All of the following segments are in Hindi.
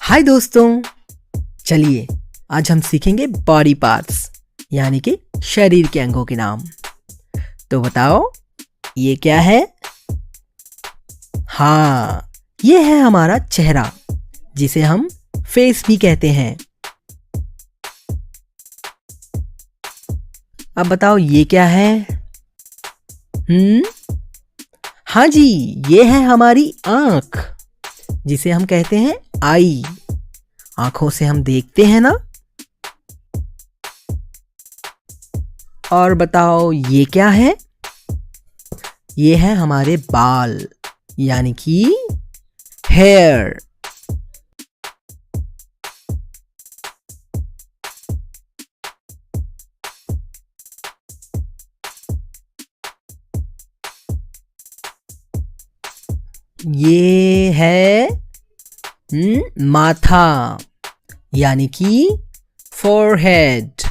हाय दोस्तों, चलिए आज हम सीखेंगे बॉडी पार्ट्स यानी कि शरीर के अंगों के नाम। तो बताओ ये क्या है? हाँ, ये है हमारा चेहरा जिसे हम फेस भी कहते हैं। अब बताओ ये क्या है? हाँ जी, ये है हमारी आँख जिसे हम कहते हैं आई। आंखों से हम देखते हैं ना। और बताओ ये क्या है? ये है हमारे बाल यानी कि हेयर। ये है माथा यानी कि फोरहेड।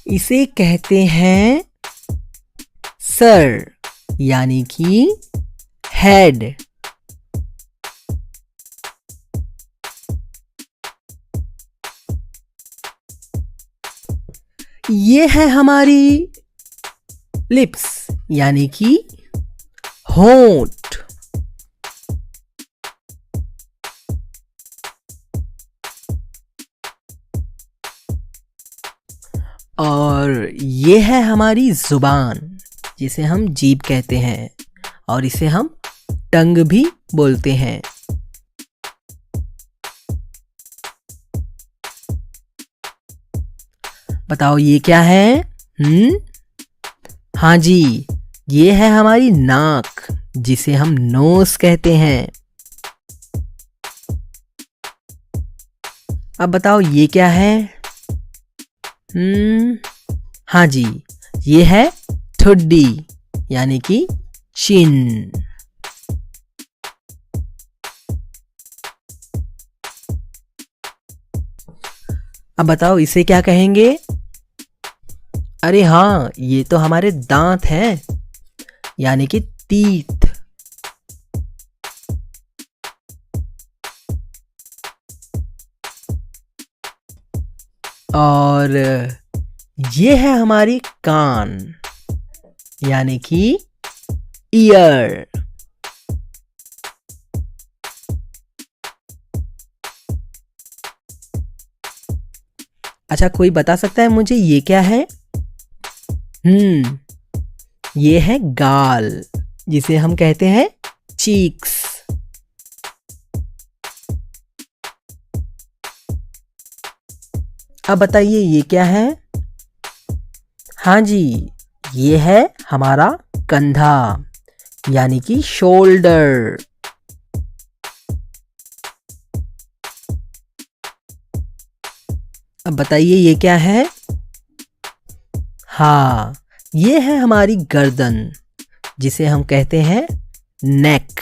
इसे कहते हैं सर यानी कि हेड। ये है हमारी लिप्स यानी कि होंठ। और ये है हमारी जुबान जिसे हम जीभ कहते हैं और इसे हम टंग भी बोलते हैं। बताओ ये क्या है? हाँ जी, ये है हमारी नाक जिसे हम नोज कहते हैं। अब बताओ ये क्या है? हाँ जी, ये है ठुड्डी यानी कि चिन। अब बताओ इसे क्या कहेंगे? अरे हाँ, ये तो हमारे दांत हैं यानी कि टीथ। और ये है हमारी कान यानी कि ईयर। अच्छा, कोई बता सकता है मुझे ये क्या है? ये है गाल जिसे हम कहते हैं चीक्स। अब बताइए ये क्या है? हाँ जी, ये है हमारा कंधा यानी कि शोल्डर। अब बताइए ये क्या है? हाँ, ये है हमारी गर्दन जिसे हम कहते हैं नेक।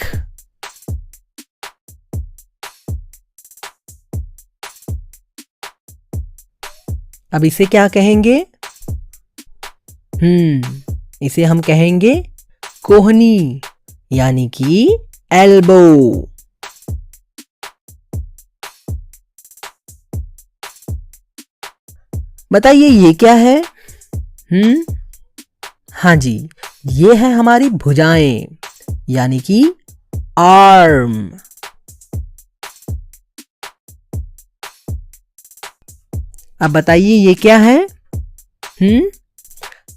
अब इसे क्या कहेंगे? इसे हम कहेंगे कोहनी यानी कि एल्बो। बताइए ये क्या है? हाँ जी, ये है हमारी भुजाएं यानी कि आर्म। अब बताइए ये क्या है?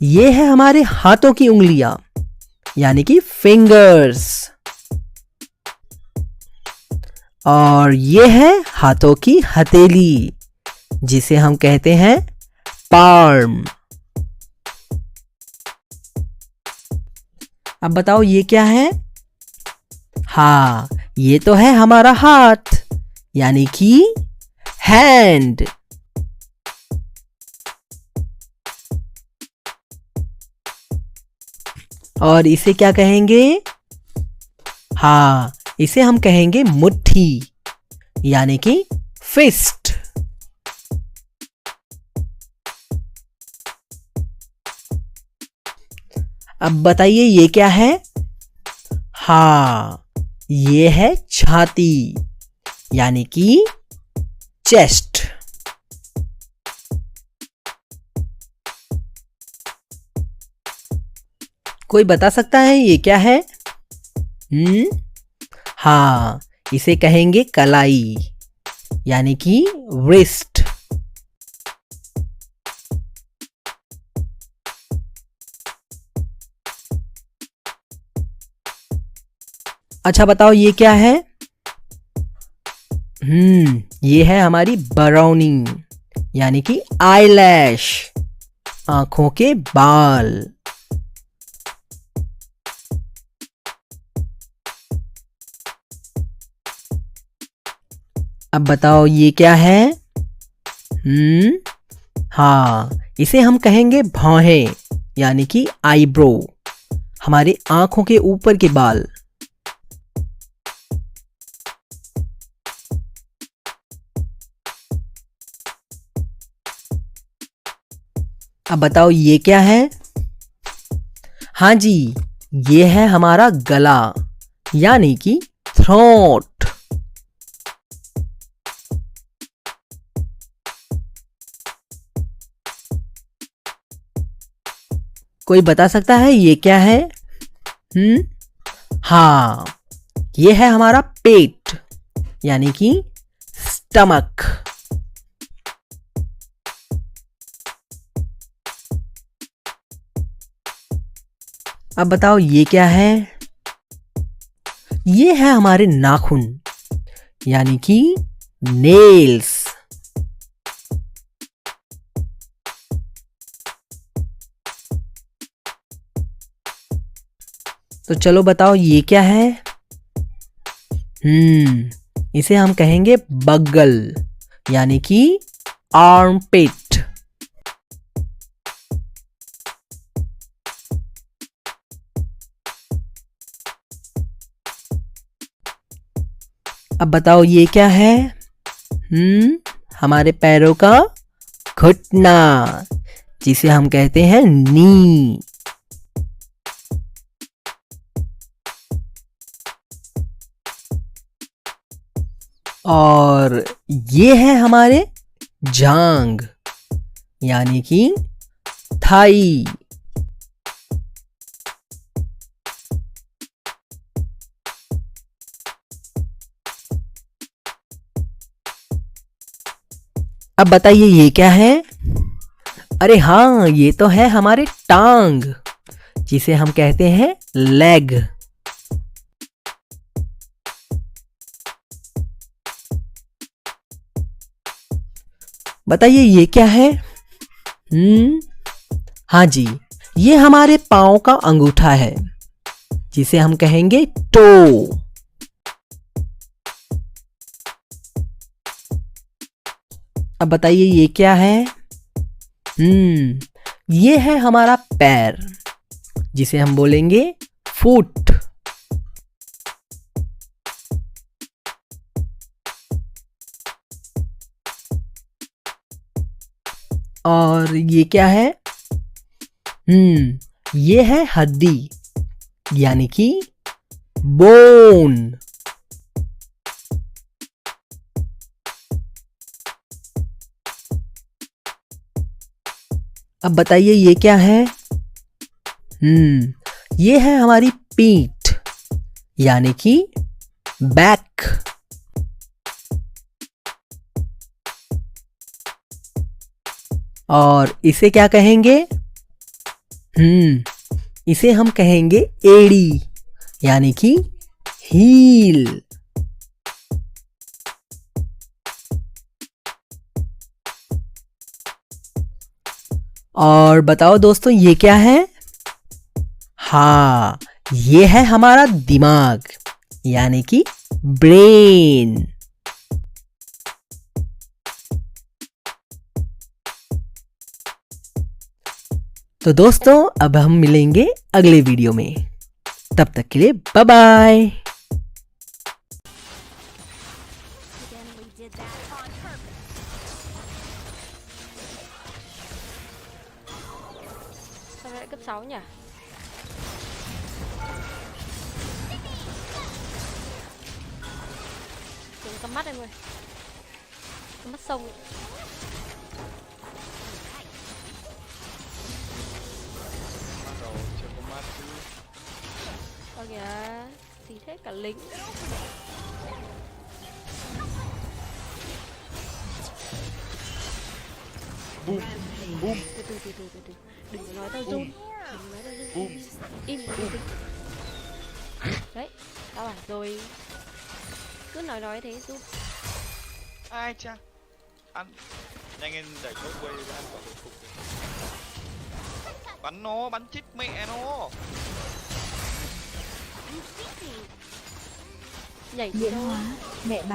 ये है हमारे हाथों की उंगलियां यानी कि फिंगर्स। और ये है हाथों की हथेली जिसे हम कहते हैं पाल्म। अब बताओ ये क्या है? हाँ, ये तो है हमारा हाथ यानी कि हैंड। और इसे क्या कहेंगे? हाँ, इसे हम कहेंगे मुट्ठी यानी कि फिस्ट। अब बताइए ये क्या है? हाँ, ये है छाती यानी कि चेस्ट। कोई बता सकता है ये क्या है? हाँ, इसे कहेंगे कलाई यानी कि रिस्ट। अच्छा बताओ ये क्या है? ये है हमारी बरौनी यानी कि आईलैश, आंखों के बाल। अब बताओ ये क्या है? हाँ, इसे हम कहेंगे भौहें यानी कि आईब्रो, हमारे आंखों के ऊपर के बाल। अब बताओ ये क्या है? हाँ जी, ये है हमारा गला यानी कि थ्रोट। कोई बता सकता है ये क्या है? हाँ, ये है हमारा पेट यानी कि स्टमक। अब बताओ ये क्या है? ये है हमारे नाखून यानी कि नेल्स। तो चलो बताओ ये क्या है? इसे हम कहेंगे बगल यानी कि आर्मपिट। अब बताओ ये क्या है? हमारे पैरों का घुटना जिसे हम कहते हैं नी। और ये है हमारे जांग यानी कि थाई। अब बताइए ये क्या है? अरे हाँ, ये तो है हमारे टांग जिसे हम कहते हैं लेग। बताइए ये क्या है? हाँ जी, ये हमारे पांव का अंगूठा है जिसे हम कहेंगे टो। अब बताइए ये क्या है? ये है हमारा पैर जिसे हम बोलेंगे फुट। और ये क्या है? ये है हड्डी यानी कि बोन। अब बताइए ये क्या है? ये है हमारी पीठ यानी कि बैक। और इसे क्या कहेंगे? इसे हम कहेंगे एड़ी यानी कि हील। और बताओ दोस्तों ये क्या है? हाँ, ये है हमारा दिमाग यानी कि ब्रेन। तो दोस्तों अब हम मिलेंगे अगले वीडियो में, तब तक के लिए bye bye. Sao lại cấp 6 nhỉ? Con mắt em ơi. Con mắt sông. Bắt đầu chưa có mắt chứ. Ơ kìa. Gì thế cả lính. Boom. Boom. Từ. Đừng có nói tao run. Đừng có nói tao run. Boom. Im đi. Đấy, tao bảo rồi. Cứ nói thế run. Ai cha. Ăn. Nhanh lên đẩy nốt quay ra ăn quả hồi phục. Bắn nó, bắn chết mẹ nó. Nhảy Diễn đâu. hóa, mẹ bán